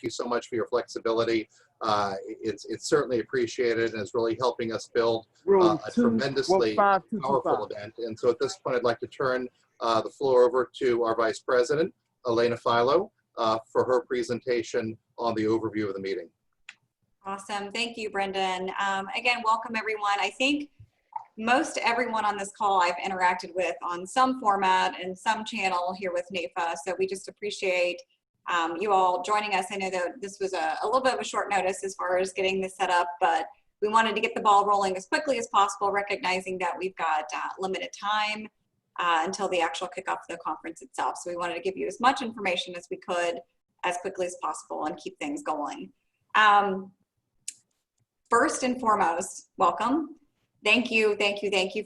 you so much for your flexibility. It's certainly appreciated and is really helping us build a tremendously powerful event. And so at this point, I'd like to turn the floor over to our Vice President, Elena Philo, for her presentation on the overview of the meeting. Awesome. Thank you, Brendan. Again, welcome everyone. I think most everyone on this call I've interacted with on some format and some channel here with NAIFA. So we just appreciate you all joining us. I know that this was a little bit of a short notice as far as getting this set up, but we wanted to get the ball rolling as quickly as possible, recognizing that we've got limited time until the actual kickoff of the conference itself. So we wanted to give you as much information as we could as quickly as possible and keep things going. First and foremost, welcome. Thank you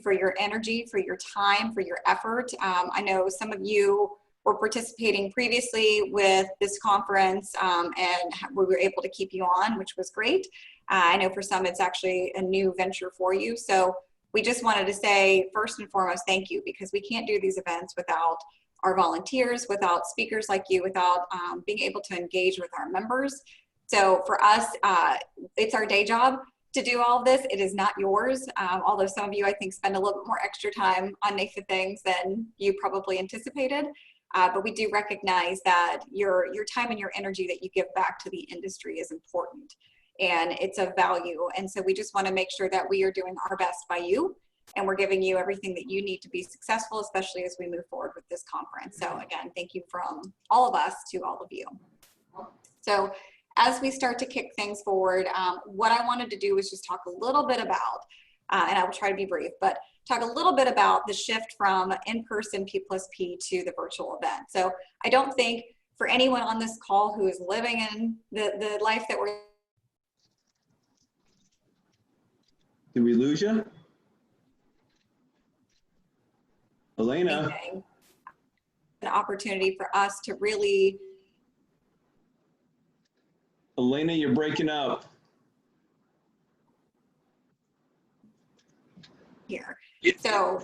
for your energy, for your time, for your effort. I know some of you were participating previously with this conference and we were able to keep you on, which was great. I know for some it's actually a new venture for you. So we just wanted to say first and foremost, thank you, because we can't do these events without our volunteers, without speakers like you, without being able to engage with our members. So for us, it's our day job to do all of this. It is not yours, although some of you, I think, spend a little bit more extra time on NAIFA things than you probably anticipated. But we do recognize that your time and your energy that you give back to the industry is important, and it's of value. And so we just want to make sure that we are doing our best by you, and we're giving you everything that you need to be successful, especially as we move forward with this conference. So again, thank you from all of us to all of you. So as we start to kick things forward, what I wanted to do was just talk a little bit about, and I will try to be brief, but talk a little bit about the shift from in-person P+P to the virtual event. So I don't think for anyone on this call who is living in the life that we're— Did we lose you? Elena? An opportunity for us to really— Elena, you're breaking up. Here. So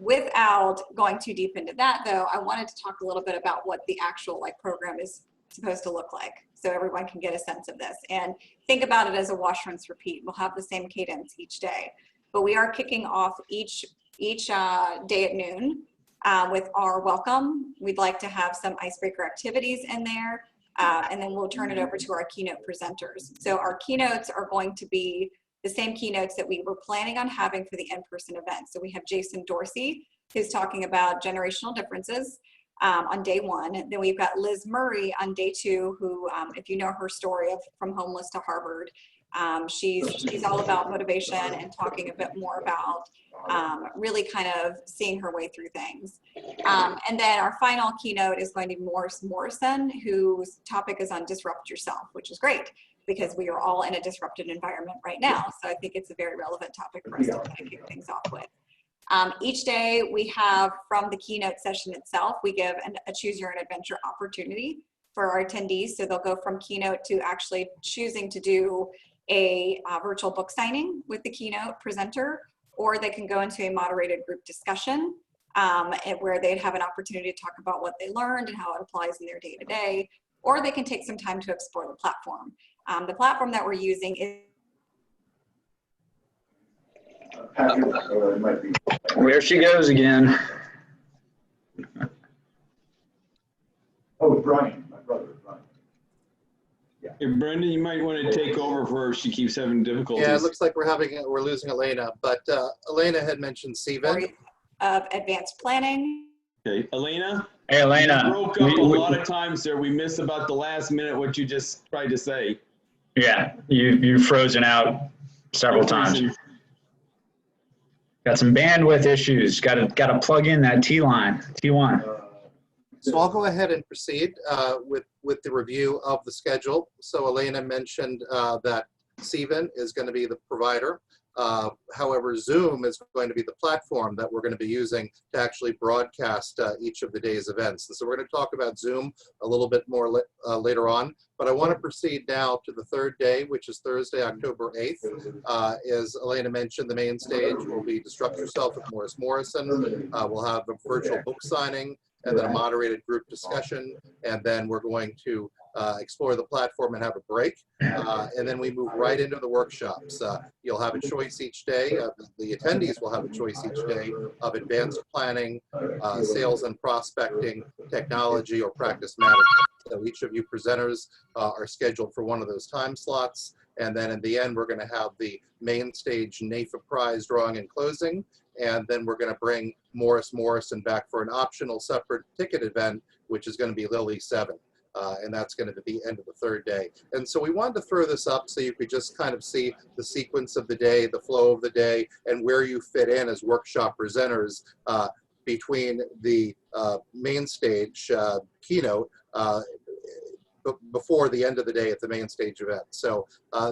without going too deep into that though, I wanted to talk a little bit about what the actual program is supposed to look like, so everyone can get a sense of this. And think about it as a wash, rinse, repeat. We'll have the same cadence each day, but we are kicking off each day at noon with our welcome. We'd like to have some icebreaker activities in there. And then we'll turn it over to our keynote presenters. So our keynotes are going to be the same keynotes that we were planning on having for the in-person event. So we have Jason Dorsey, who's talking about generational differences on day one. Then we've got Liz Murray on day two, who, if you know her story of from homeless to Harvard, she's all about motivation and talking a bit more about really kind of seeing her way through things. And then our final keynote is going to be Morris Morrison, whose topic is on disrupt yourself, which is great because we are all in a disrupted environment right now. So I think it's a very relevant topic for us to kind of kick things off with. Each day we have, from the keynote session itself, we give a choose your own adventure opportunity for our attendees. So they'll go from keynote to actually choosing to do a virtual book signing with the keynote presenter, or they can go into a moderated group discussion where they'd have an opportunity to talk about what they learned and how it applies in their day-to-day, or they can take some time to explore the platform. The platform that we're using is— There she goes again. Oh, Brian, my brother, Brian. Hey, Brendan, you might want to take over for her. She keeps having difficulties. Yeah, it looks like we're losing Elena, but Elena had mentioned Steven. Of advanced planning. Okay, Elena? Hey, Elena. You broke up a lot of times there. We missed about the last minute what you just tried to say. Yeah, you've frozen out several times. Got some bandwidth issues. Got to plug in that T1. So I'll go ahead and proceed with the review of the schedule. So Elena mentioned that Steven is going to be the provider. However, Zoom is going to be the platform that we're going to be using to actually broadcast each of the day's events. And so we're going to talk about Zoom a little bit more later on, but I want to proceed now to the third day, which is Thursday, October 8th. As Elena mentioned, the main stage will be Disrupt Yourself with Morris Morrison. We'll have a virtual book signing and then a moderated group discussion. And then we're going to explore the platform and have a break. And then we move right into the workshops. You'll have a choice each day. The attendees will have a choice each day of advanced planning, sales and prospecting, technology, or practice management. So each of you presenters are scheduled for one of those time slots. And then in the end, we're going to have the main stage NAIFA prize drawing and closing. And then we're going to bring Morris Morrison back for an optional separate ticket event, which is going to be Lily 7. And that's going to be the end of the third day. And so we wanted to throw this up so you could just kind of see the sequence of the day, the flow of the day, and where you fit in as workshop presenters between the main stage keynote before the end of the day at the main stage event. So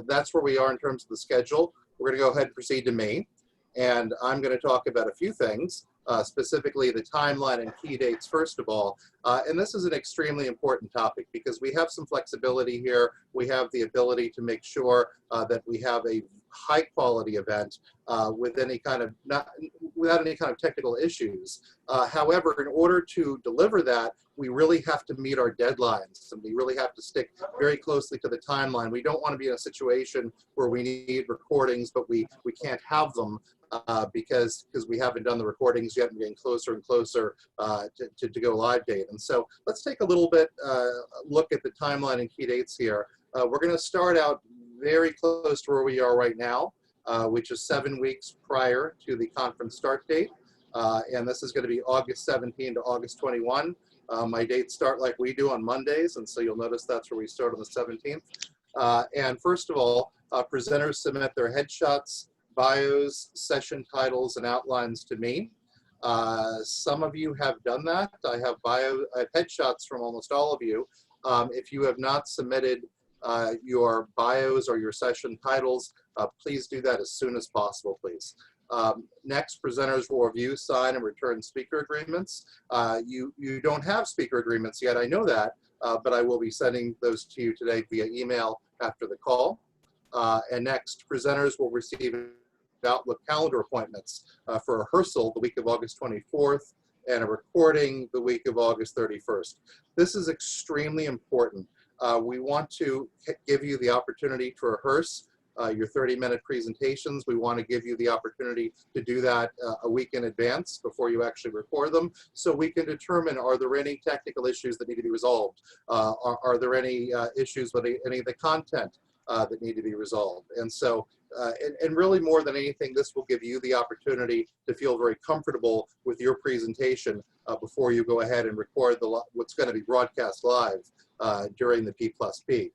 that's where we are in terms of the schedule. We're going to go ahead and proceed to me. And I'm going to talk about a few things, specifically the timeline and key dates, first of all. And this is an extremely important topic because we have some flexibility here. We have the ability to make sure that we have a high quality event with any kind of without any kind of technical issues. However, in order to deliver that, we really have to meet our deadlines, and we really have to stick very closely to the timeline. We don't want to be in a situation where we need recordings, but we can't have them because we haven't done the recordings yet and getting closer and closer to go live date. And so let's take a little bit look at the timeline and key dates here. We're going to start out very close to where we are right now, which is 7 weeks prior to the conference start date. And this is going to be August 17 to August 21. My dates start like we do on Mondays, and so you'll notice that's where we start on the 17th. And first of all, presenters submit their headshots, bios, session titles, and outlines to me. Some of you have done that. I have headshots from almost all of you. If you have not submitted your bios or your session titles, please do that as soon as possible, please. Next, presenters will review, sign, and return speaker agreements. You don't have speaker agreements yet, I know that, but I will be sending those to you today via email after the call. And next, presenters will receive Outlook calendar appointments for rehearsal the week of August 24th and a recording the week of August 31st. This is extremely important. We want to give you the opportunity to rehearse your 30-minute presentations. We want to give you the opportunity to do that a week in advance before you actually record them, so we can determine, are there any technical issues that need to be resolved? Are there any issues with any of the content that need to be resolved? And so, and really more than anything, this will give you the opportunity to feel very comfortable with your presentation before you go ahead and record what's going to be broadcast live during the P+P.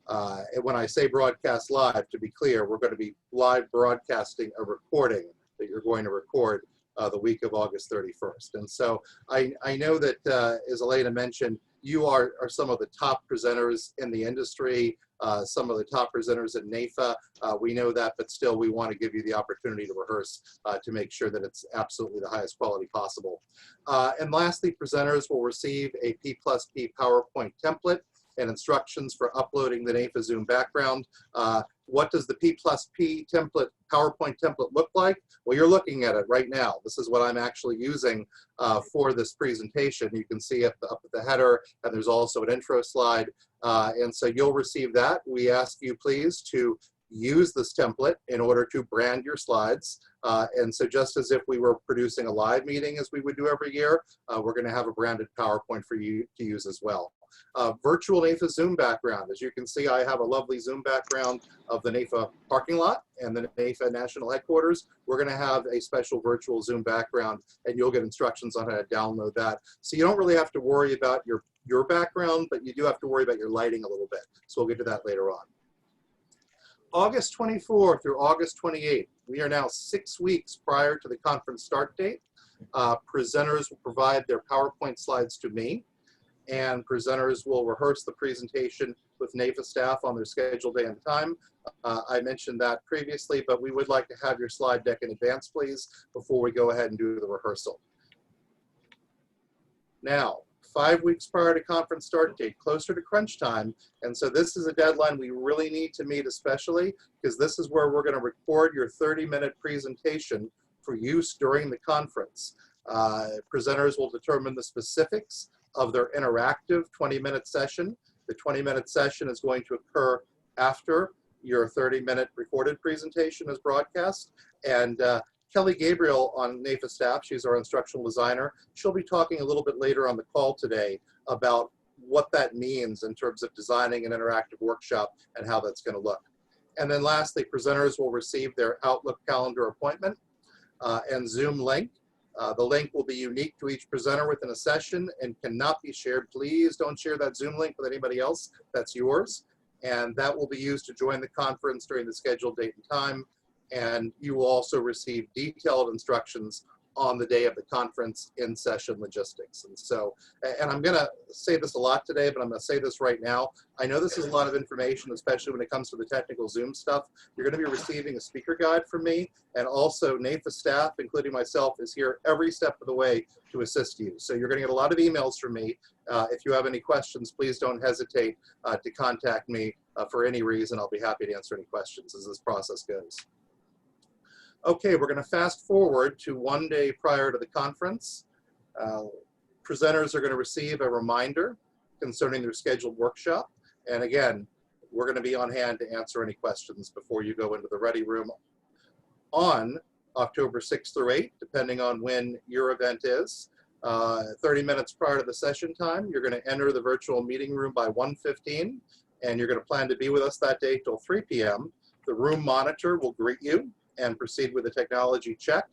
And when I say broadcast live, to be clear, we're going to be live broadcasting a recording that you're going to record the week of August 31st. And so I know that, as Elena mentioned, you are some of the top presenters in the industry, some of the top presenters at NAIFA. We know that, but still we want to give you the opportunity to rehearse to make sure that it's absolutely the highest quality possible. And lastly, presenters will receive a P+P PowerPoint template and instructions for uploading the NAIFA Zoom background. What does the P+P template, PowerPoint template look like? Well, you're looking at it right now. This is what I'm actually using for this presentation. You can see up at the header, and there's also an intro slide. And so you'll receive that. We ask you please to use this template in order to brand your slides. And so just as if we were producing a live meeting as we would do every year, we're going to have a branded PowerPoint for you to use as well. Virtual NAIFA Zoom background. As you can see, I have a lovely Zoom background of the NAIFA parking lot and the NAIFA national headquarters. We're going to have a special virtual Zoom background, and you'll get instructions on how to download that. So you don't really have to worry about your background, but you do have to worry about your lighting a little bit. So we'll get to that later on. August 24th through August 28th, we are now 6 weeks prior to the conference start date. Presenters will provide their PowerPoint slides to me, and presenters will rehearse the presentation with NAIFA staff on their scheduled day and time. I mentioned that previously, but we would like to have your slide deck in advance, please, before we go ahead and do the rehearsal. Now, 5 weeks prior to conference start date, closer to crunch time, and so this is a deadline we really need to meet, especially because this is where we're going to record your 30-minute presentation for use during the conference. Presenters will determine the specifics of their interactive 20-minute session. The 20-minute session is going to occur after your 30-minute recorded presentation is broadcast. And Kelly Gabriel on NAIFA staff, she's our instructional designer. She'll be talking a little bit later on the call today about what that means in terms of designing an interactive workshop and how that's going to look. And then lastly, presenters will receive their Outlook calendar appointment and Zoom link. The link will be unique to each presenter within a session and cannot be shared. Please don't share that Zoom link with anybody else. That's yours. And that will be used to join the conference during the scheduled date and time. And you will also receive detailed instructions on the day of the conference in session logistics. And so, and I'm gonna say this a lot today, but I'm gonna say this right now. I know this is a lot of information, especially when it comes to the technical Zoom stuff. You're gonna be receiving a speaker guide from me, and also NAIFA staff, including myself, is here every step of the way to assist you. So you're gonna get a lot of emails from me. If you have any questions, please don't hesitate to contact me for any reason. I'll be happy to answer any questions as this process goes. Okay, we're going to fast forward to one day prior to the conference. Presenters are going to receive a reminder concerning their scheduled workshop. And again, we're going to be on hand to answer any questions before you go into the ready room on October 6th through 8th, depending on when your event is. 30 minutes prior to the session time, you're going to enter the virtual meeting room by 1:15, and you're going to plan to be with us that day till 3 p.m. The room monitor will greet you and proceed with a technology check.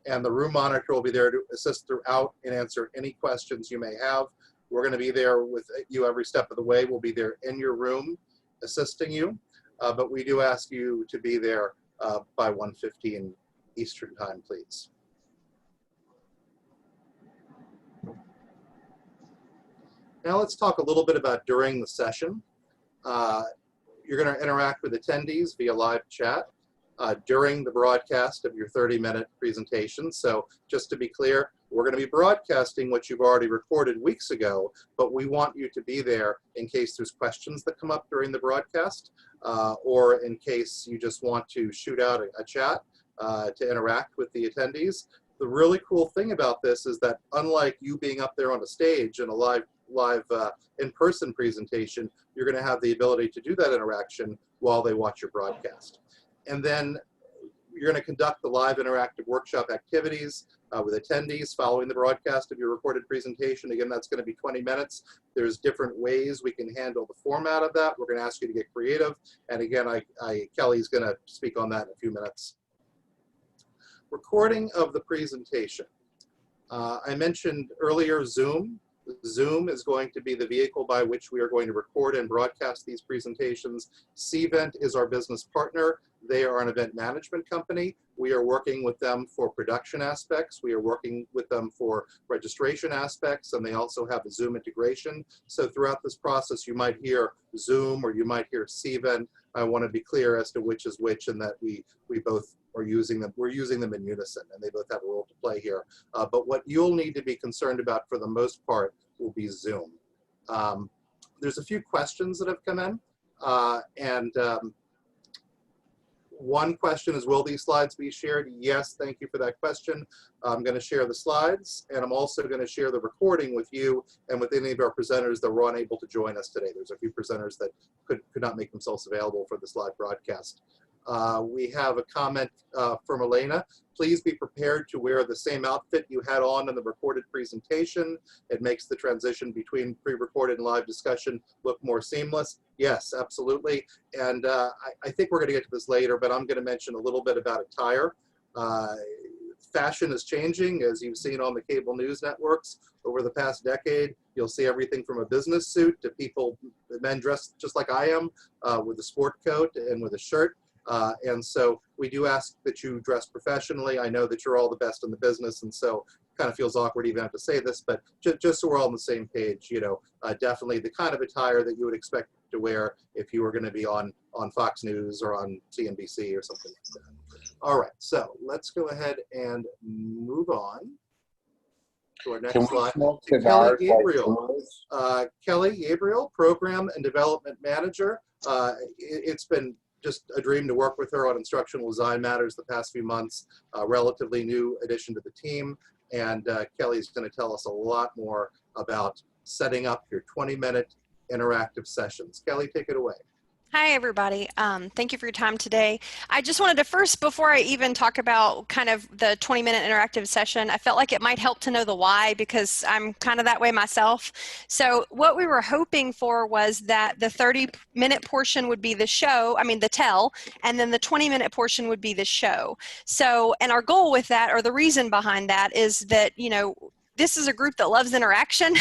And the room monitor will be there to assist throughout and answer any questions you may have. We're going to be there with you every step of the way. We'll be there in your room assisting you, but we do ask you to be there by 1:15 Eastern time, please. Now let's talk a little bit about during the session. You're going to interact with attendees via live chat during the broadcast of your 30-minute presentation. So just to be clear, we're going to be broadcasting what you've already recorded weeks ago, but we want you to be there in case there's questions that come up during the broadcast, or in case you just want to shoot out a chat to interact with the attendees. The really cool thing about this is that unlike you being up there on a stage in a live in-person presentation, you're going to have the ability to do that interaction while they watch your broadcast. And then you're going to conduct the live interactive workshop activities with attendees following the broadcast of your recorded presentation. Again, that's going to be 20 minutes. There's different ways we can handle the format of that. We're going to ask you to get creative. And again, Kelly's going to speak on that in a few minutes. Recording of the presentation. I mentioned earlier Zoom. Zoom is going to be the vehicle by which we are going to record and broadcast these presentations. Cvent is our business partner. They are an event management company. We are working with them for production aspects. We are working with them for registration aspects, and they also have a Zoom integration. So throughout this process, you might hear Zoom or you might hear Cvent. I want to be clear as to which is which, and that we both are using them. We're using them in unison, and they both have a role to play here. But what you'll need to be concerned about for the most part will be Zoom. There's a few questions that have come in, one question is, will these slides be shared? Yes, thank you for that question. I'm going to share the slides, and I'm also going to share the recording with you and with any of our presenters that were unable to join us today. There's a few presenters that could not make themselves available for this live broadcast. We have a comment from Elena. Please be prepared to wear the same outfit you had on in the recorded presentation. It makes the transition between pre-recorded and live discussion look more seamless. Yes, absolutely. And I think we're going to get to this later, but I'm going to mention a little bit about attire. Fashion is changing, as you've seen on the cable news networks over the past decade. You'll see everything from a business suit to people, men dressed just like I am, with a sport coat and with a shirt. And so we do ask that you dress professionally. I know that you're all the best in the business, and so it kind of feels awkward even have to say this, but just so we're all on the same page, you know, definitely the kind of attire that you would expect to wear if you were going to be on Fox News or on CNBC or something like that. All right, so let's go ahead and move on to our next slide. Kelly Gabriel. Kelly Gabriel, Program and Development Manager. It's been just a dream to work with her on instructional design matters the past few months. Relatively new addition to the team, and Kelly's going to tell us a lot more about setting up your 20-minute interactive sessions. Kelly, take it away. Hi, everybody. Thank you for your time today. I just wanted to first, before I even talk about kind of the 20-minute interactive session, I felt like it might help to know the why, because I'm kind of that way myself. So what we were hoping for was that the 30-minute portion would be the show, the tell, and then the 20-minute portion would be the show. So, and our goal with that, or the reason behind that, is that, this is a group that loves interaction.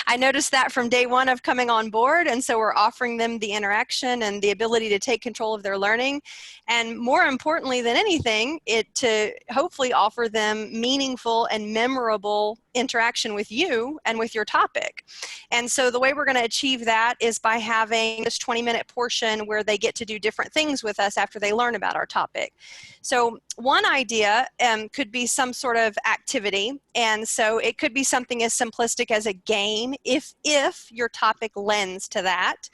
I noticed that from day one of coming on board, and so we're offering them the interaction and the ability to take control of their learning, and more importantly than anything, to hopefully offer them meaningful and memorable interaction with you and with your topic. And so the way we're going to achieve that is by having this 20-minute portion where they get to do different things with us after they learn about our topic. So one idea could be some sort of activity, and so it could be something as simplistic as a game if your topic lends to that.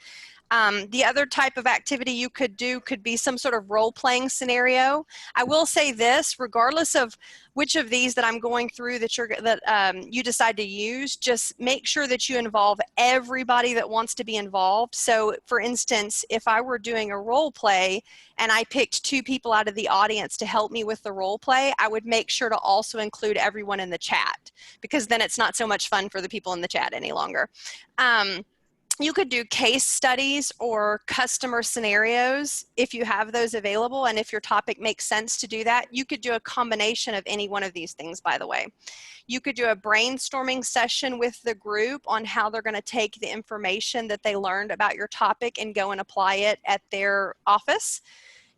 The other type of activity you could do could be some sort of role-playing scenario. I will say this, regardless of which of these that I'm going through that you decide to use, just make sure that you involve everybody that wants to be involved. So for instance, if I were doing a role play and I picked 2 people out of the audience to help me with the role play, I would make sure to also include everyone in the chat, because then it's not so much fun for the people in the chat any longer. You could do case studies or customer scenarios if you have those available, and if your topic makes sense to do that. You could do a combination of any one of these things, by the way. You could do a brainstorming session with the group on how they're going to take the information that they learned about your topic and go and apply it at their office.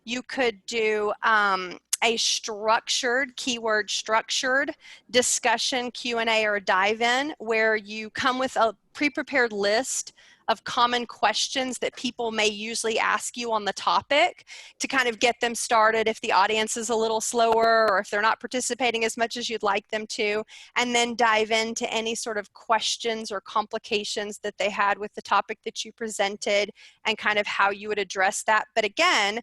You could do a structured, keyword structured discussion, Q&A, or dive-in, where you come with a pre-prepared list of common questions that people may usually ask you on the topic to kind of get them started if the audience is a little slower or if they're not participating as much as you'd like them to, and then dive into any sort of questions or complications that they had with the topic that you presented and kind of how you would address that. But again,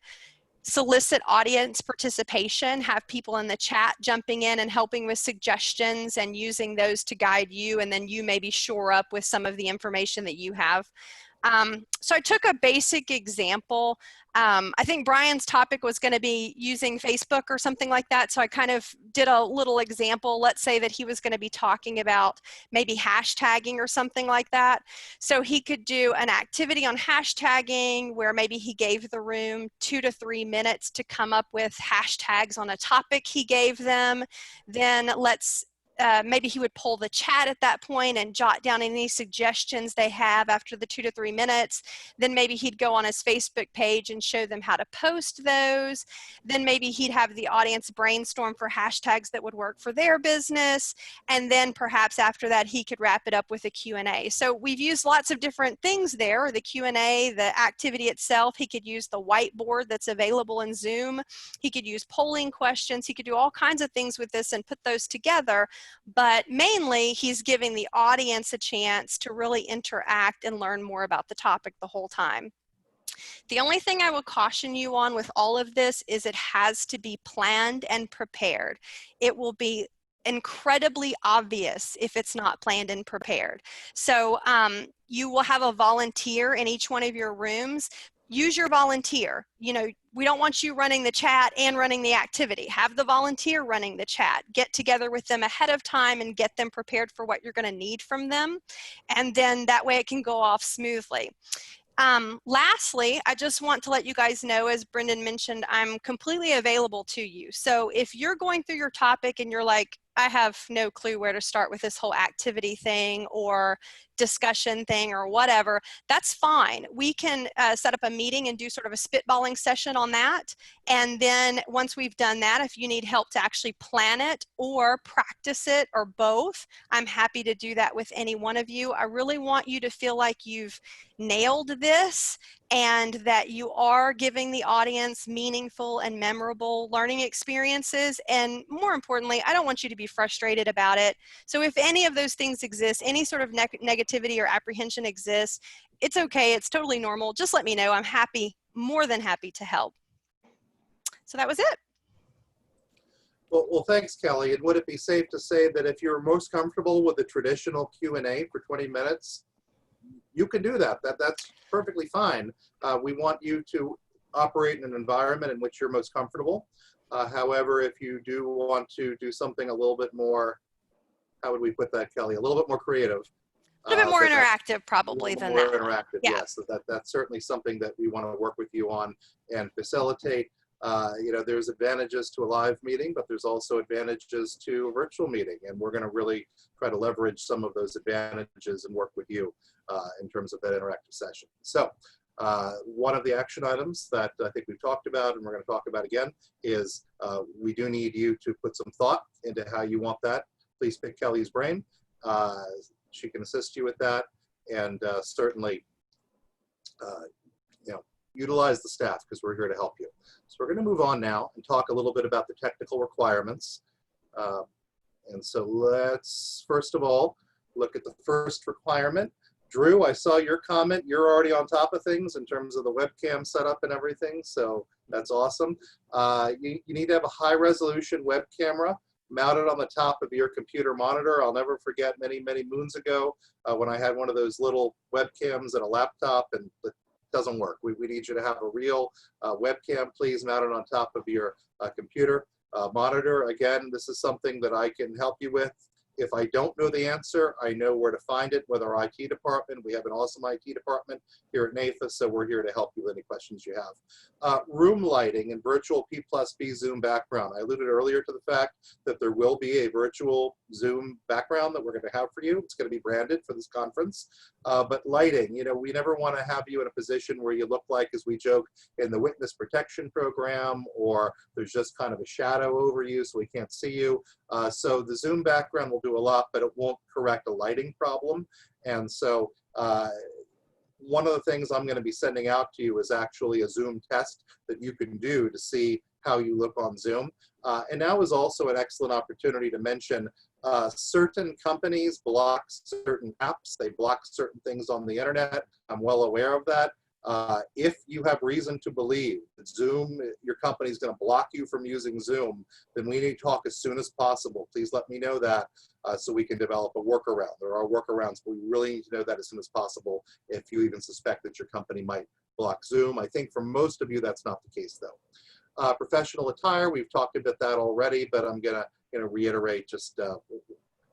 solicit audience participation, have people in the chat jumping in and helping with suggestions and using those to guide you, and then you maybe shore up with some of the information that you have. So I took a basic example. I think Brian's topic was going to be using Facebook or something like that. So I kind of did a little example. Let's say that he was going to be talking about maybe hashtagging or something like that. So he could do an activity on hashtagging where maybe he gave the room 2 to 3 minutes to come up with hashtags on a topic he gave them. Then maybe he would poll the chat at that point and jot down any suggestions they have after the 2 to 3 minutes. Then maybe he'd go on his Facebook page and show them how to post those. Then maybe he'd have the audience brainstorm for hashtags that would work for their business. And then perhaps after that, he could wrap it up with a Q&A. So we've used lots of different things there, the Q&A, the activity itself. He could use the whiteboard that's available in Zoom. He could use polling questions. He could do all kinds of things with this and put those together. But mainly, he's giving the audience a chance to really interact and learn more about the topic the whole time. The only thing I will caution you on with all of this is it has to be planned and prepared. It will be incredibly obvious if it's not planned and prepared. So you will have a volunteer in each one of your rooms. Use your volunteer. We don't want you running the chat and running the activity. Have the volunteer running the chat. Get together with them ahead of time and get them prepared for what you're going to need from them. And then that way it can go off smoothly. Lastly, I just want to let you guys know, as Brendan mentioned, I'm completely available to you. So if you're going through your topic and you're like, I have no clue where to start with this whole activity thing or discussion thing or whatever, that's fine. We can set up a meeting and do sort of a spitballing session on that. And then once we've done that, if you need help to actually plan it or practice it or both, I'm happy to do that with any one of you. I really want you to feel like you've nailed this and that you are giving the audience meaningful and memorable learning experiences. And more importantly, I don't want you to be frustrated about it. So if any of those things exist, any sort of negativity or apprehension exists, it's okay. It's totally normal. Just let me know. I'm happy, more than happy to help. So that was it. Well, thanks, Kelly. And would it be safe to say that if you're most comfortable with the traditional Q&A for 20 minutes, you can do that. That's perfectly fine. We want you to operate in an environment in which you're most comfortable. However, if you do want to do something a little bit more, how would we put that, Kelly? A little bit more creative. A little bit more then interactive probably than that. More interactive, Yeah. yes. That's certainly something that we want to work with you on and facilitate. You know, there's advantages to a live meeting, but there's also advantages to a virtual meeting. And we're going to really try to leverage some of those advantages and work with you in terms of that interactive session. So one of the action items that I think we've talked about and we're going to talk about again is we do need you to put some thought into how you want that. Please pick Kelly's brain. She can assist you with that, and certainly, you know, utilize the staff because we're here to help you. So we're going to move on now and talk a little bit about the technical requirements. And so let's first of all look at the first requirement. Drew, I saw your comment. You're already on top of things in terms of the webcam setup and everything, so that's awesome. You need to have a high-resolution web camera mounted on the top of your computer monitor. I'll never forget many, many moons ago when I had one of those little webcams and a laptop and it doesn't work. We need you to have a real webcam, please, mounted on top of your computer monitor. Again, this is something that I can help you with. If I don't know the answer, I know where to find it with our IT department. We have an awesome IT department here at NAIFA, so we're here to help you with any questions you have. Room lighting and virtual P+B Zoom background. I alluded earlier to the fact that there will be a virtual Zoom background that we're going to have for you. It's going to be branded for this conference. But lighting, you know, we never want to have you in a position where you look like, as we joke, in the witness protection program, or there's just kind of a shadow over you so we can't see you. So the Zoom background will do a lot, but it won't correct a lighting problem. And so one of the things I'm going to be sending out to you is actually a Zoom test that you can do to see how you look on Zoom. And now is also an excellent opportunity to mention certain companies block certain apps. They block certain things on the internet. I'm well aware of that. If you have reason to believe that Zoom, your company is going to block you from using Zoom, then we need to talk as soon as possible. Please let me know that so we can develop a workaround. There are workarounds, but we really need to know that as soon as possible if you even suspect that your company might block Zoom. I think for most of you, that's not the case, though. Professional attire, we've talked about that already, but I'm going to reiterate just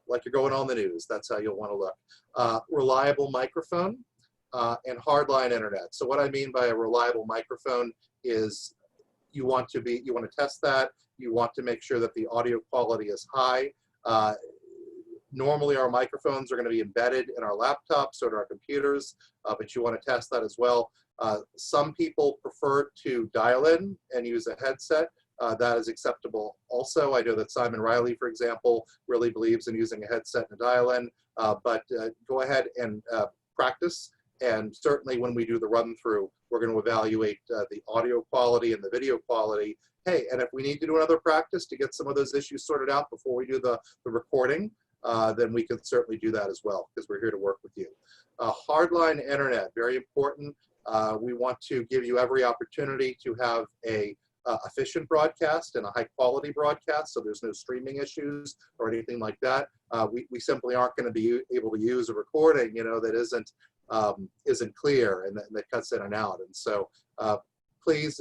like you're going on the news. That's how you'll want to look. Reliable microphone. And hardline internet. So what I mean by a reliable microphone is you want to test that. You want to make sure that the audio quality is high. Normally our microphones are going to be embedded in our laptops or in our computers, but you want to test that as well. Some people prefer to dial in and use a headset. That is acceptable also. I know that Simon Riley, for example, really believes in using a headset and a dial-in, but go ahead and practice. And certainly when we do the run through, we're going to evaluate the audio quality and the video quality. Hey, and if we need to do another practice to get some of those issues sorted out before we do the recording, then we can certainly do that as well, because we're here to work with you. Hardline internet, very important. We want to give you every opportunity to have a efficient broadcast and a high quality broadcast, so there's no streaming issues or anything like that. We simply aren't going to be able to use a recording, you know, that isn't clear and that cuts in and out. And so please,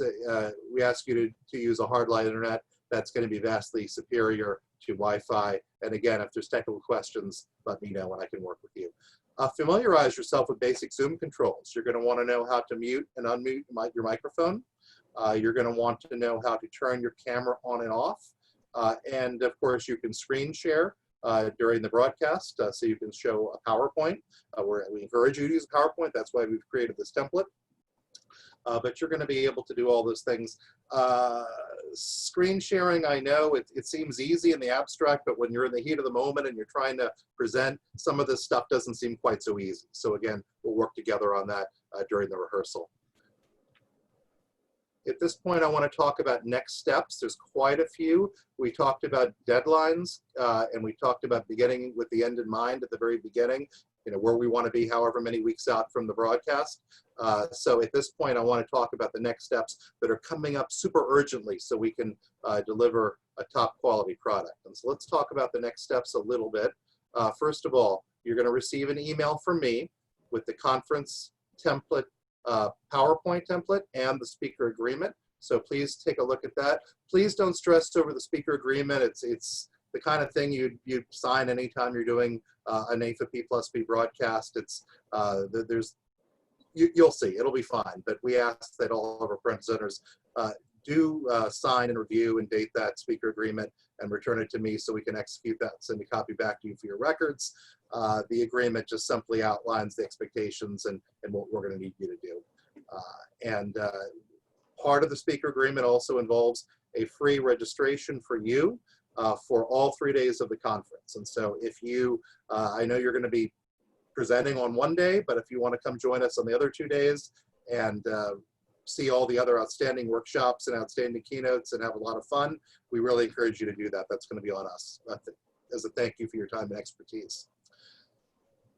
we ask you to use a hardline internet that's going to be vastly superior to Wi-Fi. And again, if there's technical questions, let me know and I can work with you. Familiarize yourself with basic Zoom controls. You're going to want to know how to mute and unmute your microphone. You're going to want to know how to turn your camera on and off. And of course, you can screen share during the broadcast, so you can show a PowerPoint. We encourage you to use a PowerPoint. That's why we've created this template. But you're going to be able to do all those things. Screen sharing, I know it seems easy in the abstract, but when you're in the heat of the moment and you're trying to present, some of this stuff doesn't seem quite so easy. So again, we'll work together on that during the rehearsal. At this point, I want to talk about next steps. There's quite a few. We talked about deadlines, and we talked about beginning with the end in mind at the very beginning, you know, where we want to be however many weeks out from the broadcast. So at this point, I want to talk about the next steps that are coming up super urgently so we can deliver a top quality product. And so let's talk about the next steps a little bit. First of all, you're going to receive an email from me with the conference template, PowerPoint template, and the speaker agreement. So please take a look at that. Please don't stress over the speaker agreement. It's the kind of thing you'd sign anytime you're doing a NAIFA P+P broadcast. It's you'll see, it'll be fine. But we ask that all of our presenters do sign and review and date that speaker agreement and return it to me so we can execute that, send a copy back to you for your records. The agreement just simply outlines the expectations and what we're going to need you to do. Part of the speaker agreement also involves a free registration for you for all 3 days of the conference. And so if you, I know you're going to be presenting on one day, but if you want to come join us on the other 2 days and see all the other outstanding workshops and outstanding keynotes and have a lot of fun, we really encourage you to do that. That's going to be on us as a thank you for your time and expertise.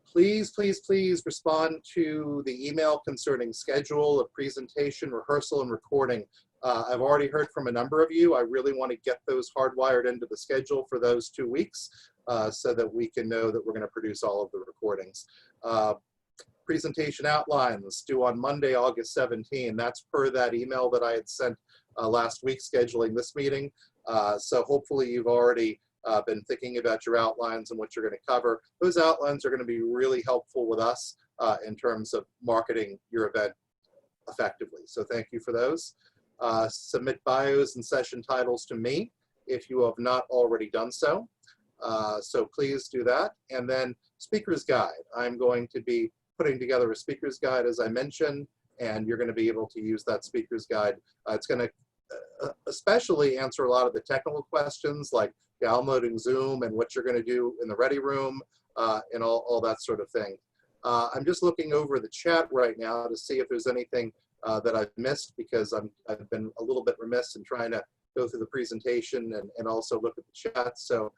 Please, please, please respond to the email concerning schedule of presentation, rehearsal, and recording. I've already heard from a number of you. I really want to get those hardwired into the schedule for those 2 weeks so that we can know that we're going to produce all of the recordings. Presentation outlines due on Monday, August 17. That's per that email that I had sent last week scheduling this meeting. So hopefully you've already been thinking about your outlines and what you're going to cover. Those outlines are going to be really helpful with us in terms of marketing your event effectively. So thank you for those. Submit bios and session titles to me if you have not already done so. So please do that. And then speaker's guide. I'm going to be putting together a speaker's guide, as I mentioned, and you're going to be able to use that speaker's guide. It's going to especially answer a lot of the technical questions like downloading Zoom and what you're going to do in the ready room and all that sort of thing. I'm just looking over the chat right now to see if there's anything that I've missed, because I've been a little bit remiss in trying to go through the presentation and also look at the chat. So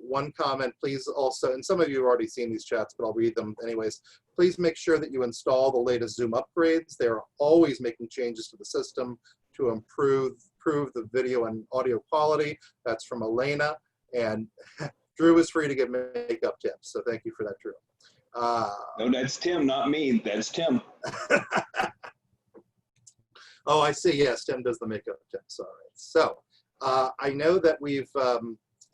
one comment, please also, and some of you have already seen these chats, but I'll read them anyways. Please make sure that you install the latest Zoom upgrades. They're always making changes to the system to improve the video and audio quality. That's from Elena. And Drew is free to give makeup tips. So thank you for that, Drew. No, that's Tim, not me. That's Tim. Oh, I see. Yes, Tim does the makeup tips. All right. So I know that we've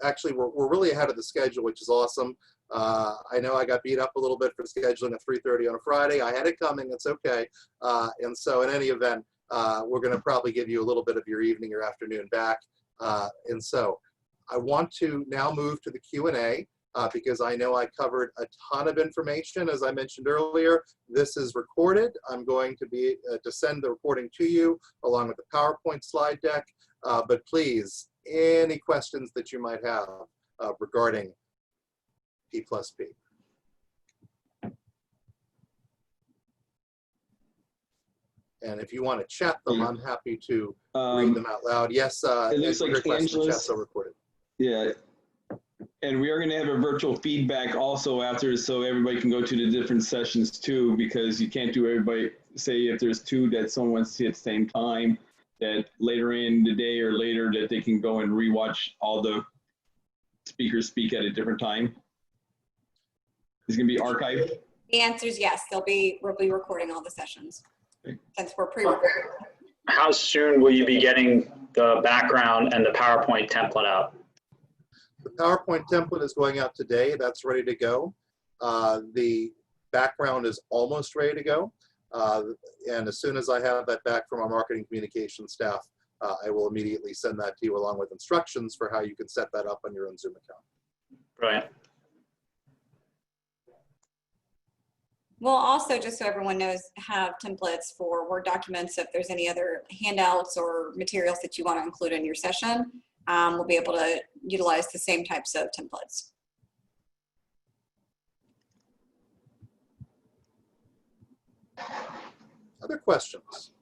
actually, we're really ahead of the schedule, which is awesome. I know I got beat up a little bit for scheduling at 3:30 on a Friday. I had it coming. It's okay. And so in any event, we're going to probably give you a little bit of your evening or afternoon back. And so I want to now move to the Q&A. Because I know I covered a ton of information, as I mentioned earlier. This is recorded. I'm going to be to send the recording to you along with the PowerPoint slide deck. But please, any questions that you might have regarding P+P. And if you want to chat them, I'm happy to read them out loud. Yes, it looks like Angela's are recorded. Yeah. And we are going to have a virtual feedback also after, so everybody can go to the different sessions too, because you can't do everybody, say if there's two that someone wants to see at the same time, that later in the day or later that they can go and rewatch all the speakers speak at a different time. It's going to be archived? The answer is yes. We'll be recording all the sessions Okay. since we're pre-recorded. How soon will you be getting the background and the PowerPoint template out? The PowerPoint template is going out today. That's ready to go. The background is almost ready to go. And as soon as I have that back from our marketing communication staff, I will immediately send that to you along with instructions for how you can set that up on your own Zoom account. Brilliant. We'll also, just so everyone knows, have templates for Word documents. If there's any other handouts or materials that you want to include in your session, we'll be able to utilize the same types of templates. Other questions?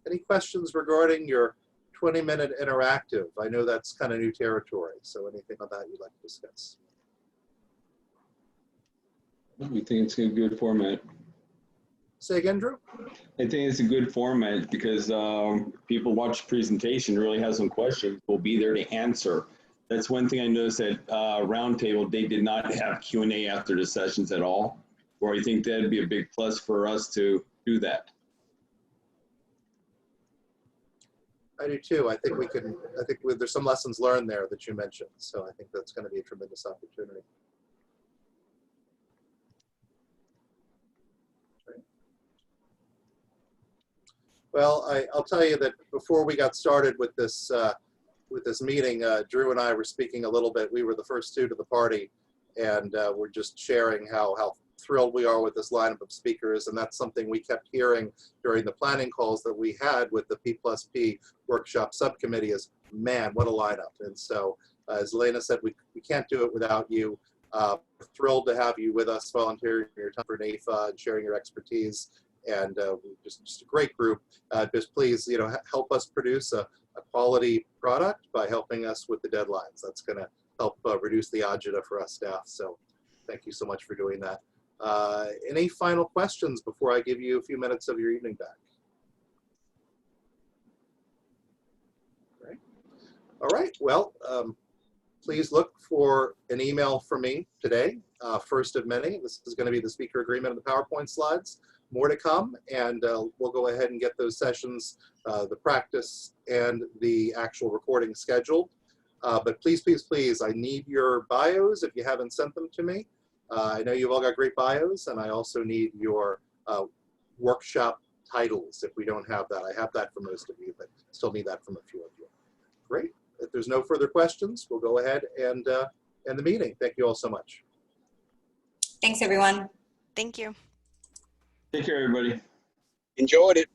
Any questions regarding your 20-minute interactive? I know that's kind of new territory, so anything on that you'd like to discuss? We think it's a good format. Say again, Drew? I think it's a good format because people watch the presentation, really have some questions, we'll be there to answer. That's one thing I noticed at Roundtable, they did not have Q&A after the sessions at all. Or you think that'd be a big plus for us to do that? I do too. I think there's some lessons learned there that you mentioned. So I think that's going to be a tremendous opportunity. Right. Well, I'll tell you that before we got started with this meeting, Drew and I were speaking a little bit. We were the first two to the party, and we're just sharing how thrilled we are with this lineup of speakers, and that's something we kept hearing during the planning calls that we had with the P+P workshop subcommittee is, man, what a lineup. And so, as Elena said, we can't do it without you. We're thrilled to have you with us, volunteering your time for NAIFA and sharing your expertise, and just a great group. Just please, help us produce a quality product by helping us with the deadlines. That's going to help reduce the agita for us staff. So thank you so much for doing that. Any final questions before I give you a few minutes of your evening back? All right. Well, please look for an email from me today, first of many. This is going to be the speaker agreement and the PowerPoint slides. More to come, and we'll go ahead and get those sessions, the practice and the actual recording scheduled. But please, please, please, I need your bios if you haven't sent them to me. I know you've all got great bios, and I also need your workshop titles if we don't have that. I have that for most of you, but still need that from a few of you. Great. If there's no further questions, we'll go ahead and end the meeting. Thank you all so much. Thanks, everyone. Thank you. Take care, everybody. Enjoyed it.